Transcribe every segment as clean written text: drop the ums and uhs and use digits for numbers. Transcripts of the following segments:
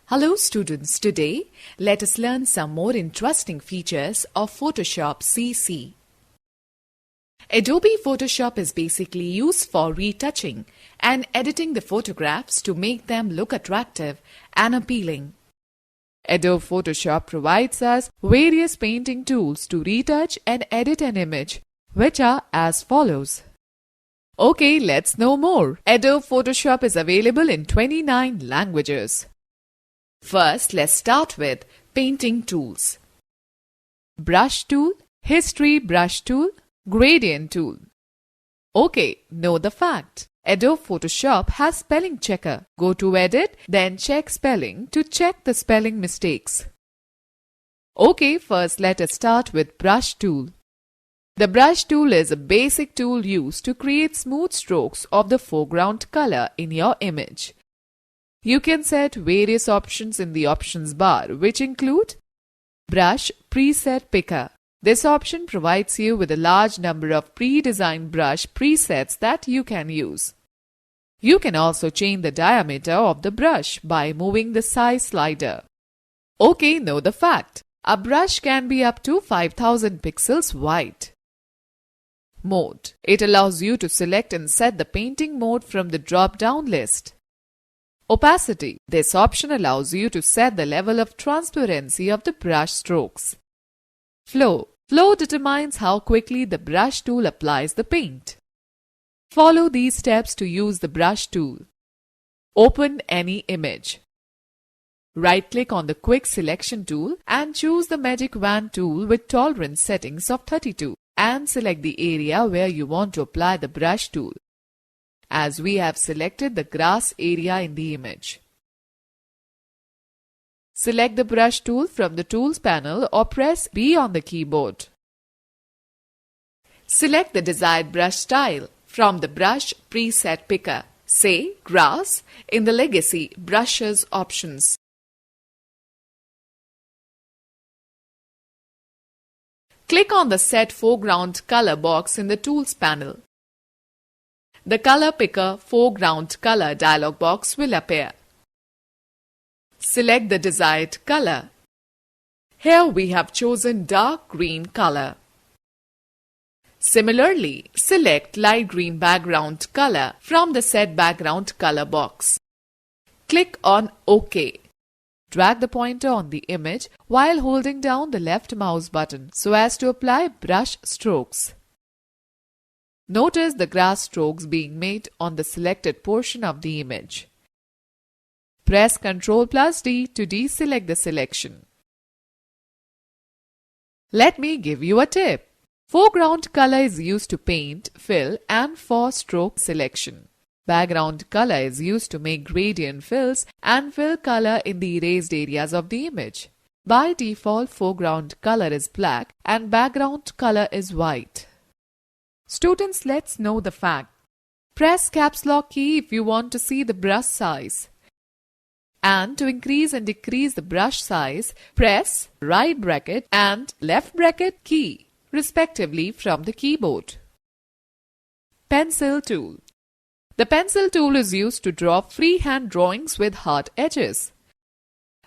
Hello students, today let us learn some more interesting features of Photoshop CC. Adobe Photoshop is basically used for retouching and editing the photographs to make them look attractive and appealing. Adobe Photoshop provides us various painting tools to retouch and edit an image, which are as follows. Okay, let's know more. Adobe Photoshop is available in 29 languages. First, let's start with painting tools. Brush tool, history brush tool, gradient tool. Okay, know the fact. Adobe Photoshop has spelling checker. Go to edit, then check spelling to check the spelling mistakes. Okay, first let us start with brush tool. The brush tool is a basic tool used to create smooth strokes of the foreground color in your image. You can set various options in the options bar, which include Brush Preset Picker. This option provides you with a large number of pre-designed brush presets that you can use. You can also change the diameter of the brush by moving the size slider. Okay, know the fact. A brush can be up to 5000 pixels wide. Mode. It allows you to select and set the painting mode from the drop-down list. Opacity. This option allows you to set the level of transparency of the brush strokes. Flow. Flow determines how quickly the brush tool applies the paint. Follow these steps to use the brush tool. Open any image. Right-click on the Quick Selection tool and choose the Magic Wand tool with tolerance settings of 32 and select the area where you want to apply the brush tool, as we have selected the grass area in the image. Select the brush tool from the Tools panel or press B on the keyboard. Select the desired brush style from the Brush Preset Picker, say Grass, in the Legacy Brushes options. Click on the Set Foreground Color box in the Tools panel. The Color Picker Foreground Color dialog box will appear. Select the desired color. Here we have chosen dark green color. Similarly, select light green background color from the Set Background Color box. Click on OK. Drag the pointer on the image while holding down the left mouse button so as to apply brush strokes. Notice the grass strokes being made on the selected portion of the image. Press Ctrl+D to deselect the selection. Let me give you a tip. Foreground color is used to paint, fill, and for stroke selection. Background color is used to make gradient fills and fill color in the erased areas of the image. By default, foreground color is black and background color is white. Students, let's know the fact. Press Caps Lock key if you want to see the brush size. And to increase and decrease the brush size, press right bracket and left bracket key, respectively, from the keyboard. Pencil tool. The pencil tool is used to draw freehand drawings with hard edges.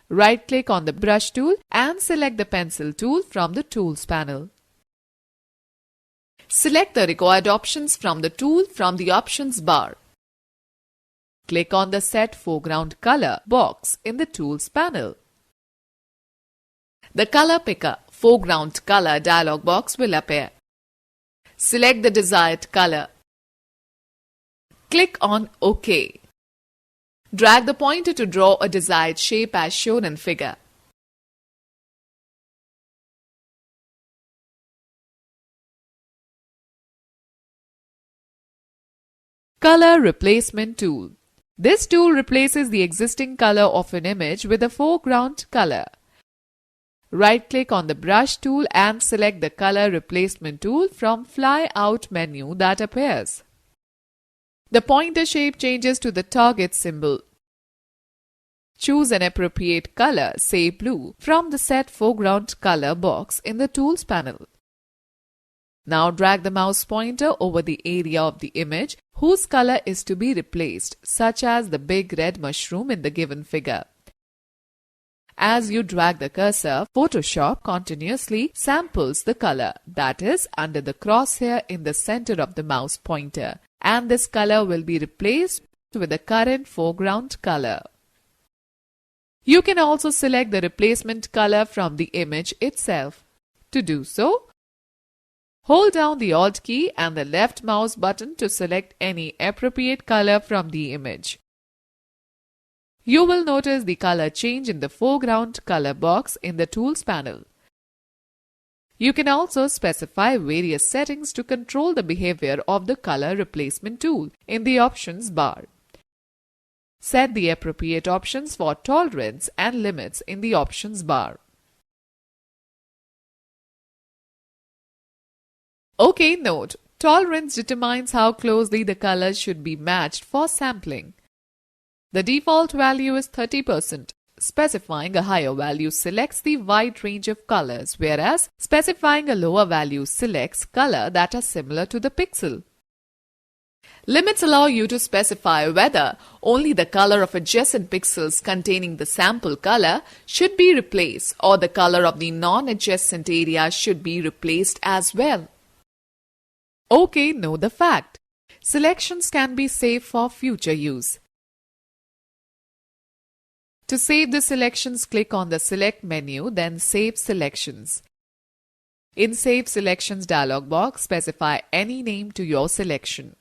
Right-click on the brush tool and select the pencil tool from the Tools panel. Select the required options from the tool from the options bar. Click on the Set Foreground Color box in the Tools panel. The Color Picker Foreground Color dialog box will appear. Select the desired color. Click on OK. Drag the pointer to draw a desired shape as shown in figure. Color Replacement Tool. This tool replaces the existing color of an image with a foreground color. Right-click on the brush tool and select the Color Replacement tool from Fly Out menu that appears. The pointer shape changes to the target symbol. Choose an appropriate color, say blue, from the Set Foreground Color box in the Tools panel. Now drag the mouse pointer over the area of the image whose color is to be replaced, such as the big red mushroom in the given figure. As you drag the cursor, Photoshop continuously samples the color that is under the crosshair in the center of the mouse pointer, and this color will be replaced with the current foreground color. You can also select the replacement color from the image itself. To do so, hold down the Alt key and the left mouse button to select any appropriate color from the image. You will notice the color change in the foreground color box in the Tools panel. You can also specify various settings to control the behavior of the color replacement tool in the options bar. Set the appropriate options for tolerance and limits in the options bar. OK, note: tolerance determines how closely the colors should be matched for sampling. The default value is 30%. Specifying a higher value selects the wide range of colors, whereas specifying a lower value selects colors that are similar to the pixel. Limits allow you to specify whether only the color of adjacent pixels containing the sample color should be replaced or the color of the non-adjacent area should be replaced as well. OK, know the fact: selections can be saved for future use. To save the selections, click on the Select menu, then Save Selections. In Save Selections dialog box, specify any name to your selection.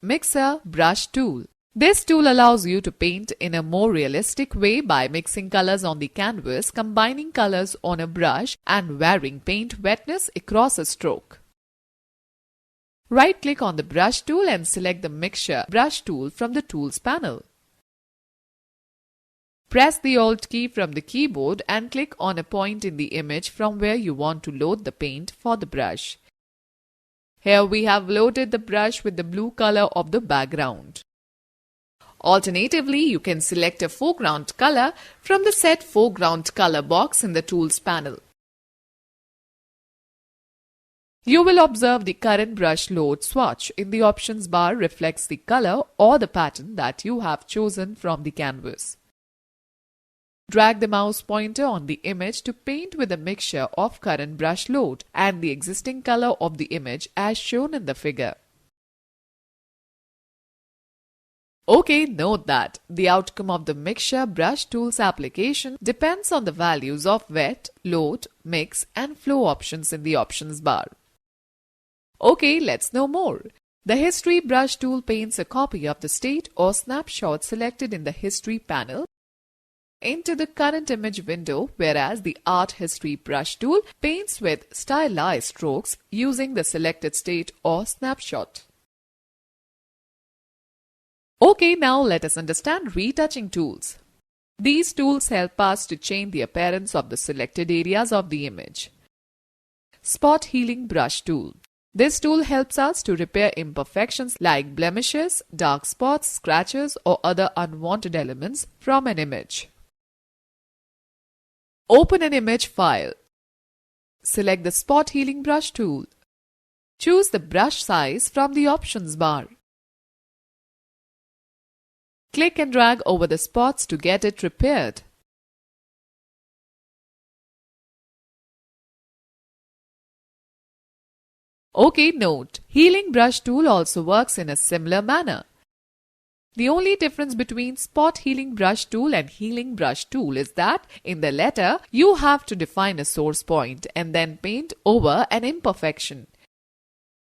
Mixer Brush Tool. This tool allows you to paint in a more realistic way by mixing colors on the canvas, combining colors on a brush, and varying paint wetness across a stroke. Right-click on the Brush tool and select the Mixture Brush tool from the Tools panel. Press the Alt key from the keyboard and click on a point in the image from where you want to load the paint for the brush. Here we have loaded the brush with the blue color of the background. Alternatively, you can select a foreground color from the Set Foreground Color box in the Tools panel. You will observe the current brush load swatch in the options bar reflects the color or the pattern that you have chosen from the canvas. Drag the mouse pointer on the image to paint with a mixture of current brush load and the existing color of the image as shown in the figure. OK, note that the outcome of the Mixture Brush Tools application depends on the values of Wet, Load, Mix and Flow options in the options bar. OK, let's know more. The History Brush tool paints a copy of the state or snapshot selected in the History panel into the current image window, whereas the Art History Brush tool paints with stylized strokes using the selected state or snapshot. OK, now let us understand retouching tools. These tools help us to change the appearance of the selected areas of the image. Spot Healing Brush tool. This tool helps us to repair imperfections like blemishes, dark spots, scratches, or other unwanted elements from an image. Open an image file. Select the Spot Healing Brush tool. Choose the brush size from the options bar. Click and drag over the spots to get it repaired. OK, note: Healing Brush tool also works in a similar manner. The only difference between Spot Healing Brush tool and Healing Brush tool is that in the latter, you have to define a source point and then paint over an imperfection.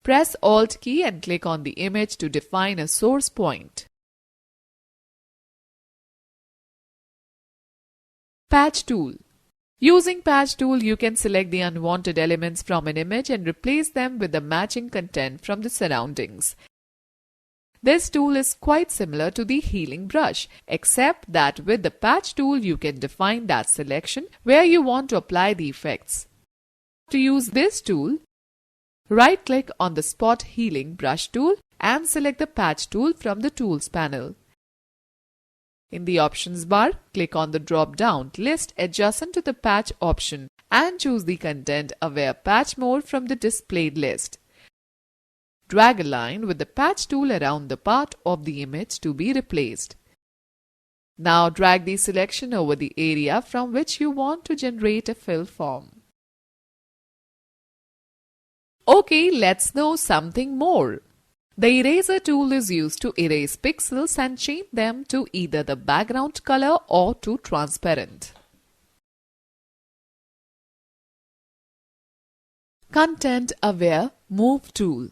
Press Alt key and click on the image to define a source point. Patch tool. Using Patch tool, you can select the unwanted elements from an image and replace them with the matching content from the surroundings. This tool is quite similar to the Healing Brush, except that with the Patch tool you can define that selection where you want to apply the effects. To use this tool, right-click on the Spot Healing Brush tool and select the Patch tool from the Tools panel. In the options bar, click on the drop-down list adjacent to the patch option and choose the Content Aware Patch mode from the displayed list. Drag a line with the patch tool around the part of the image to be replaced. Now drag the selection over the area from which you want to generate a fill form. Okay, let's know something more. The eraser tool is used to erase pixels and change them to either the background color or to transparent. Content-aware Move tool.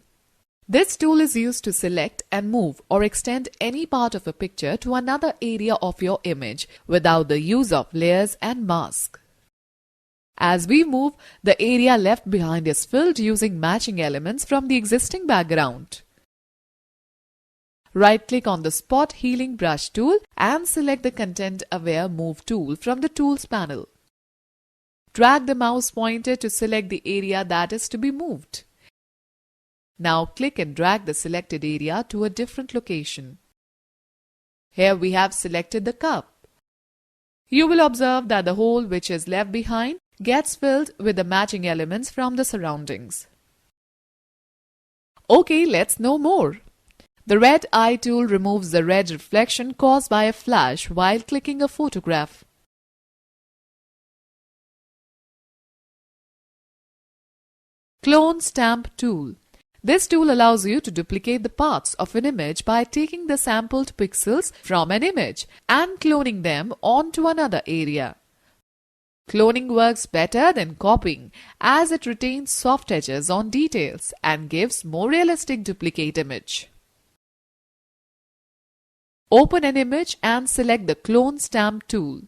This tool is used to select and move or extend any part of a picture to another area of your image without the use of layers and masks. As we move, the area left behind is filled using matching elements from the existing background. Right-click on the Spot Healing Brush tool and select the Content-aware Move tool from the Tools panel. Drag the mouse pointer to select the area that is to be moved. Now click and drag the selected area to a different location. Here we have selected the cup. You will observe that the hole which is left behind gets filled with the matching elements from the surroundings. Okay, let's know more. The Red Eye tool removes the red reflection caused by a flash while clicking a photograph. Clone Stamp tool. This tool allows you to duplicate the parts of an image by taking the sampled pixels from an image and cloning them onto another area. Cloning works better than copying as it retains soft edges on details and gives more realistic duplicate image. Open an image and select the Clone Stamp tool.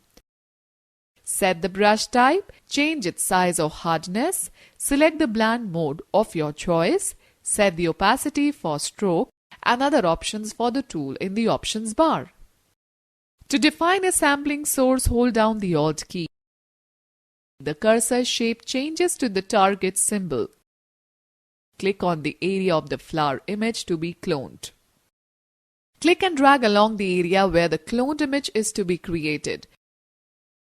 Set the brush type, change its size or hardness, select the blend mode of your choice, set the opacity for stroke and other options for the tool in the options bar. To define a sampling source, hold down the Alt key. The cursor shape changes to the target symbol. Click on the area of the flower image to be cloned. Click and drag along the area where the cloned image is to be created.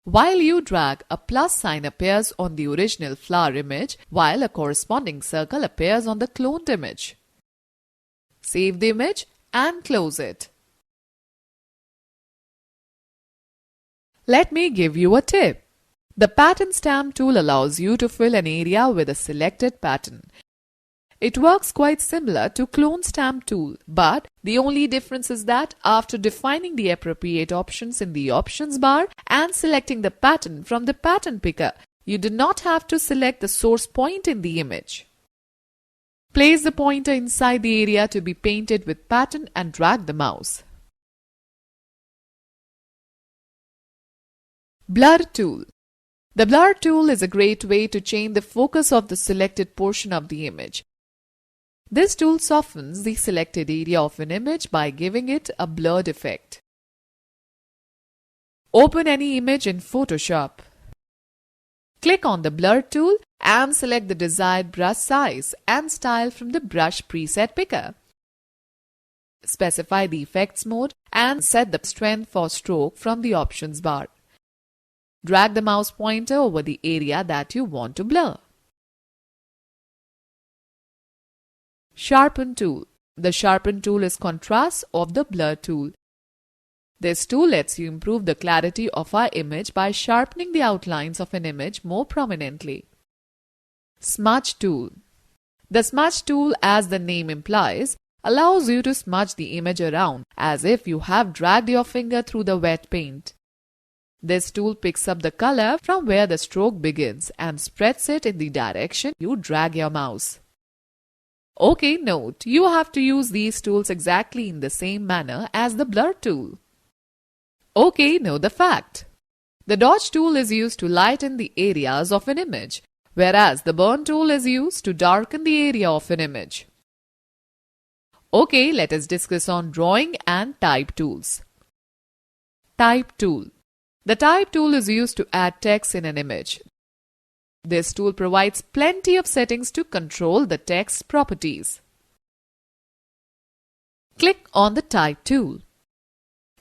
While you drag, a plus sign appears on the original flower image while a corresponding circle appears on the cloned image. Save the image and close it. Let me give you a tip. The Pattern Stamp tool allows you to fill an area with a selected pattern. It works quite similar to Clone Stamp tool, but the only difference is that after defining the appropriate options in the options bar and selecting the pattern from the pattern picker, you do not have to select the source point in the image. Place the pointer inside the area to be painted with pattern and drag the mouse. Blur tool. The Blur tool is a great way to change the focus of the selected portion of the image. This tool softens the selected area of an image by giving it a blurred effect. Open any image in Photoshop. Click on the Blur tool and select the desired brush size and style from the brush preset picker. Specify the effects mode and set the strength for stroke from the options bar. Drag the mouse pointer over the area that you want to blur. Sharpen tool. The Sharpen tool is contrast of the Blur tool. This tool lets you improve the clarity of our image by sharpening the outlines of an image more prominently. Smudge tool. The Smudge tool, as the name implies, allows you to smudge the image around as if you have dragged your finger through the wet paint. This tool picks up the color from where the stroke begins and spreads it in the direction you drag your mouse. Okay, note, you have to use these tools exactly in the same manner as the Blur tool. Okay, know the fact. The Dodge tool is used to lighten the areas of an image, whereas the Burn tool is used to darken the area of an image. Okay, let us discuss on drawing and type tools. Type tool. The Type tool is used to add text in an image. This tool provides plenty of settings to control the text properties. Click on the Type tool.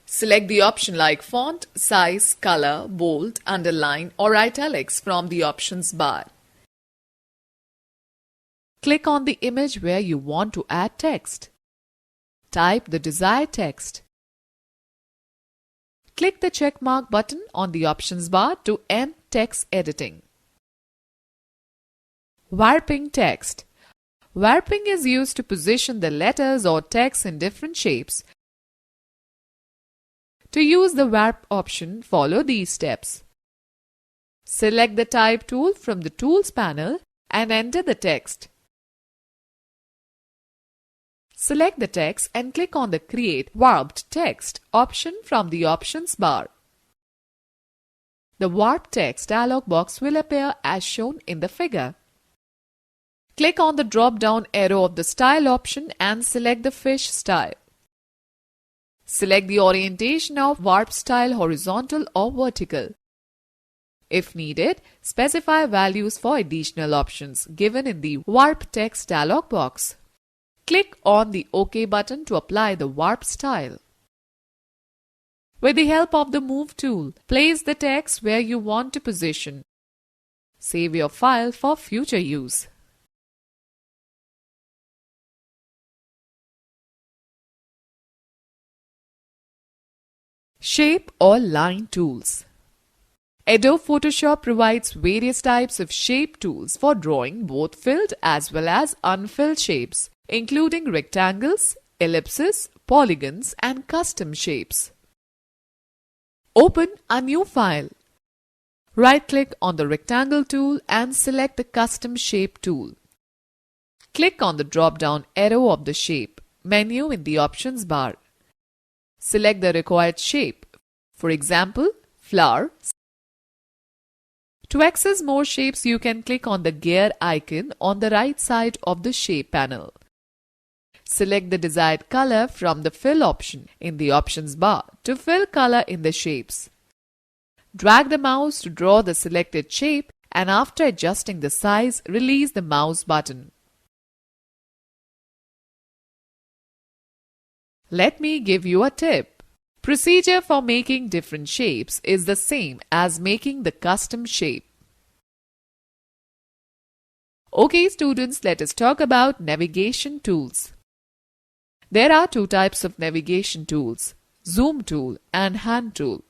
Select the option like font, size, color, bold, underline or italics from the options bar. Click on the image where you want to add text. Type the desired text. click the check mark button on the options bar to end text editing. Warping text. Warping is used to position the letters or text in different shapes. To use the warp option, follow these steps. Select the Type tool from the Tools panel and enter the text. Select the text and click on the Create Warped Text option from the Options bar. The Warp Text dialog box will appear as shown in the figure. Click on the drop-down arrow of the Style option and select the Fish style. Select the orientation of warp style, horizontal or vertical. If needed, specify values for additional options given in the Warp Text dialog box. Click on the OK button to apply the warp style. With the help of the Move tool, place the text where you want to position. Save your file for future use. Shape or Line tools. Adobe Photoshop provides various types of shape tools for drawing both filled as well as unfilled shapes, including rectangles, ellipses, polygons, and custom shapes. Open a new file. Right-click on the Rectangle tool and select the Custom Shape tool. Click on the drop-down arrow of the Shape menu in the Options bar. Select the required shape, for example, flower. To access more shapes, you can click on the gear icon on the right side of the Shape panel. Select the desired color from the Fill option in the Options bar to fill color in the shapes. Drag the mouse to draw the selected shape and after adjusting the size, release the mouse button. Let me give you a tip. Procedure for making different shapes is the same as making the custom shape. Okay students, let us talk about navigation tools. There are two types of navigation tools, Zoom tool and Hand tool.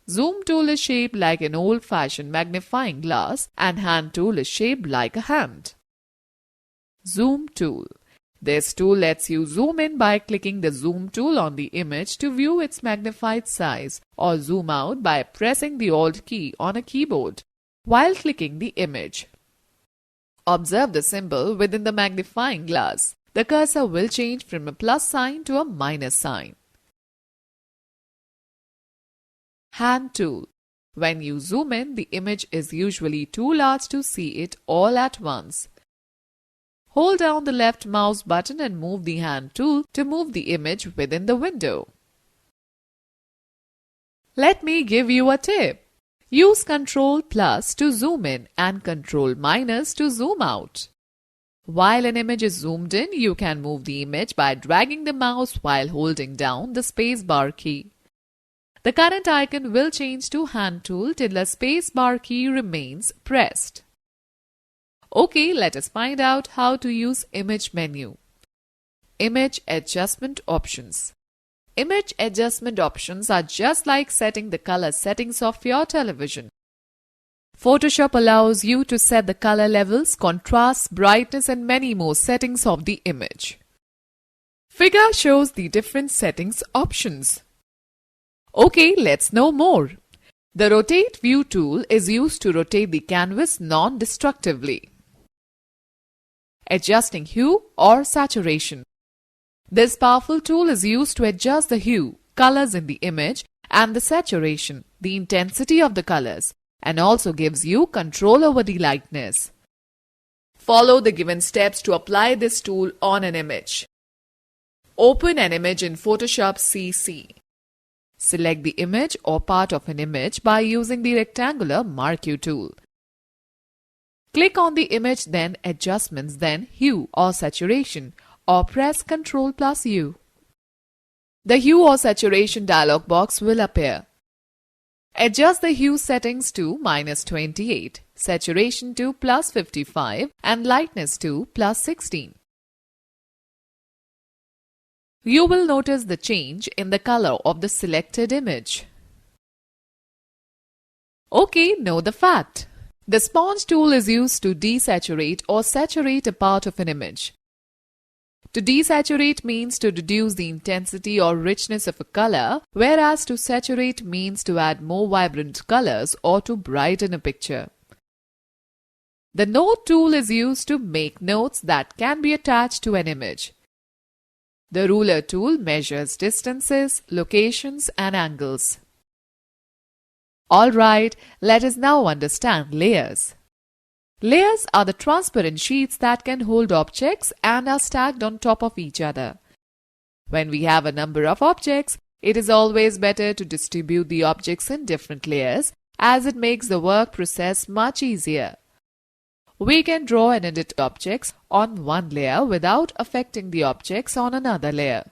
Zoom tool is shaped like an old-fashioned magnifying glass and Hand tool is shaped like a hand. Zoom tool. This tool lets you zoom in by clicking the Zoom tool on the image to view its magnified size or zoom out by pressing the Alt key on a keyboard while clicking the image. Observe the symbol within the magnifying glass. The cursor will change from a plus sign to a minus sign. Hand tool. When you zoom in, the image is usually too large to see it all at once. Hold down the left mouse button and move the hand tool to move the image within the window. Let me give you a tip. Use Ctrl+ to zoom in and Ctrl- to zoom out. While an image is zoomed in, you can move the image by dragging the mouse while holding down the spacebar key. The current icon will change to Hand tool till the spacebar key remains pressed. Okay, let us find out how to use Image menu. Image adjustment options. Image adjustment options are just like setting the color settings of your television. Photoshop allows you to set the color levels, contrast, brightness and many more settings of the image. Figure shows the different settings options. Okay, let's know more. The Rotate View tool is used to rotate the canvas non-destructively. Adjusting hue or saturation. This powerful tool is used to adjust the hue, colors in the image and the saturation, the intensity of the colors, and also gives you control over the lightness. Follow the given steps to apply this tool on an image. Open an image in Photoshop CC. Select the image or part of an image by using the rectangular Mark You tool. Click on the image, then Adjustments, then Hue or Saturation, or press Ctrl+U. The Hue or Saturation dialog box will appear. Adjust the hue settings to -28, saturation to +55 and lightness to +16. you will notice the change in the color of the selected image. Okay, know the fact. The sponge tool is used to desaturate or saturate a part of an image. To desaturate means to reduce the intensity or richness of a color, whereas to saturate means to add more vibrant colors or to brighten a picture. The note tool is used to make notes that can be attached to an image. The ruler tool measures distances, locations, and angles. Alright, let us now understand layers. Layers are the transparent sheets that can hold objects and are stacked on top of each other. When we have a number of objects, it is always better to distribute the objects in different layers as it makes the work process much easier. We can draw and edit objects on one layer without affecting the objects on another layer.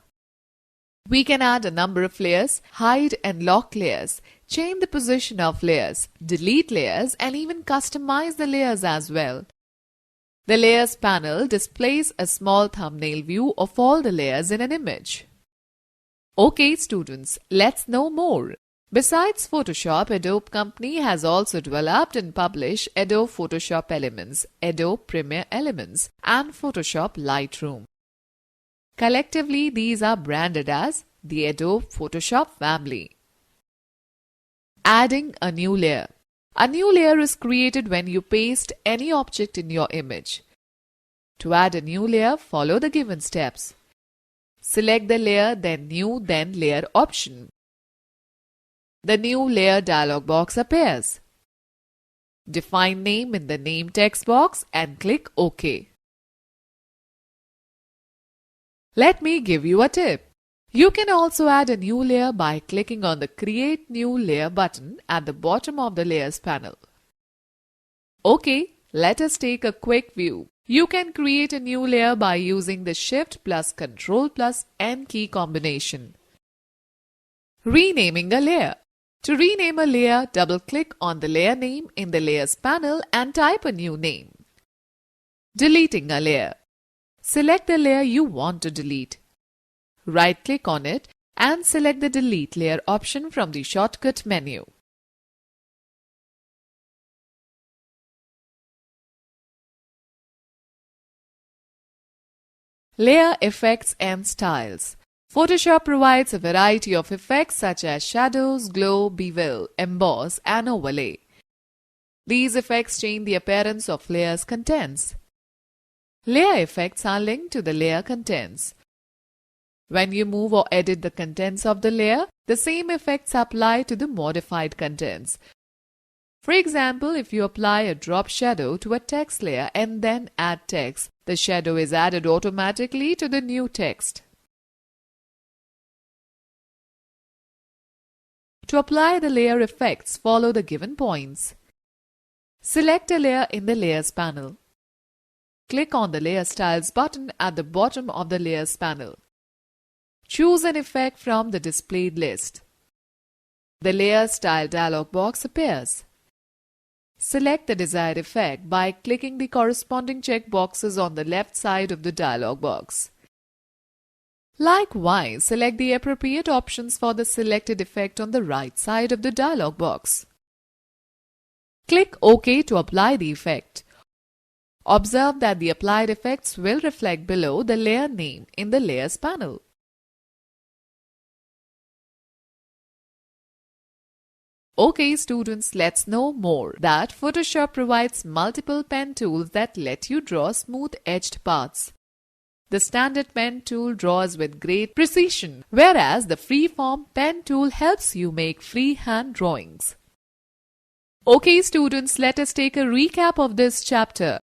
We can add a number of layers, hide and lock layers, change the position of layers, delete layers, and even customize the layers as well. The Layers panel displays a small thumbnail view of all the layers in an image. Okay students, let's know more. Besides Photoshop, Adobe Company has also developed and published Adobe Photoshop Elements, Adobe Premiere Elements, and Photoshop Lightroom. Collectively, these are branded as the Adobe Photoshop family. Adding a new layer. A new layer is created when you paste any object in your image. To add a new layer, follow the given steps. Select the Layer, then New, then Layer option. The New Layer dialog box appears. Define name in the Name text box and click OK. Let me give you a tip. You can also add a new layer by clicking on the Create New Layer button at the bottom of the Layers panel. Okay, let us take a quick view. You can create a new layer by using the Shift plus Ctrl plus N key combination. Renaming a layer. To rename a layer, double-click on the layer name in the Layers panel and type a new name. Deleting a layer. Select the layer you want to delete. Right-click on it and select the Delete Layer option from the shortcut menu. Layer effects and styles. Photoshop provides a variety of effects such as shadows, glow, bevel, emboss, and overlay. These effects change the appearance of layers' contents. Layer effects are linked to the layer contents. When you move or edit the contents of the layer, the same effects apply to the modified contents. For example, if you apply a drop shadow to a text layer and then add text, the shadow is added automatically to the new text. To apply the layer effects, follow the given points. Select a layer in the Layers panel. Click on the Layer Styles button at the bottom of the Layers panel. Choose an effect from the displayed list. The Layer Style dialog box appears. Select the desired effect by clicking the corresponding checkboxes on the left side of the dialog box. Likewise, select the appropriate options for the selected effect on the right side of the dialog box. Click OK to apply the effect. Observe that the applied effects will reflect below the layer name in the Layers panel. Okay students, let's know more that Photoshop provides multiple pen tools that let you draw smooth-edged paths. The standard pen tool draws with great precision, whereas the freeform pen tool helps you make freehand drawings. Okay students, let us take a recap of this chapter.